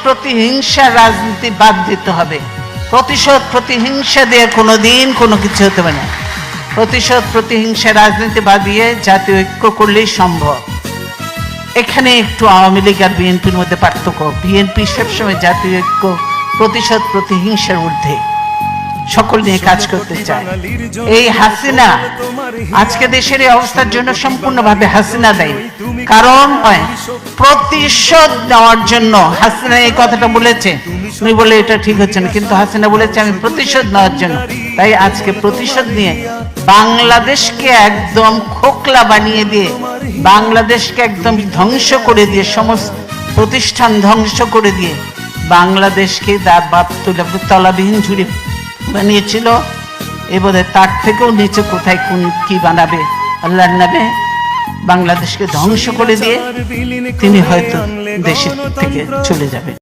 প্রতিহিংসার রাজনীতি বাদ দিতে হবে। প্রতিশোধ প্রতিহিংসা দিয়ে কোনোদিন কোনো কিছু হতে পারে না। প্রতিশোধ প্রতিহিংসা রাজনীতি বাদ দিয়ে জাতীয় ঐক্য করলেই সম্ভব। এখানে একটু আওয়ামী লীগ আর বিএনপির মধ্যে পার্থক্য। বিএনপি সবসময় জাতীয় ঐক্য, প্রতিশোধ প্রতিহিংসার ঊর্ধ্বে সকল নিয়ে কাজ করতে চায়। এই হাসিনা আজকে দেশের এই অবস্থার জন্য সম্পূর্ণভাবে হাসিনা দায়ী। কারণ প্রতিশোধ নেওয়ার জন্য হাসিনা এই কথাটা বলেছে, উনি বলে এটা ঠিক হচ্ছে না, কিন্তু হাসিনা বলেছে আমি প্রতিশোধ নেওয়ার জন্য। তাই আজকে প্রতিশোধ নিয়ে বাংলাদেশকে একদম খোকলা বানিয়ে দিয়ে, বাংলাদেশকে একদম ধ্বংস করে দিয়ে, সমস্ত প্রতিষ্ঠান ধ্বংস করে দিয়ে বাংলাদেশকে তলাবিহীন ঝুড়ি বানিয়েছিল। এবারে তার থেকেও নিচে কোথায় কোন কি বানাবে আল্লাহর নামে বাংলাদেশকে ধ্বংস করে দিয়ে তিনি হয়তো দেশের থেকে চলে যাবে।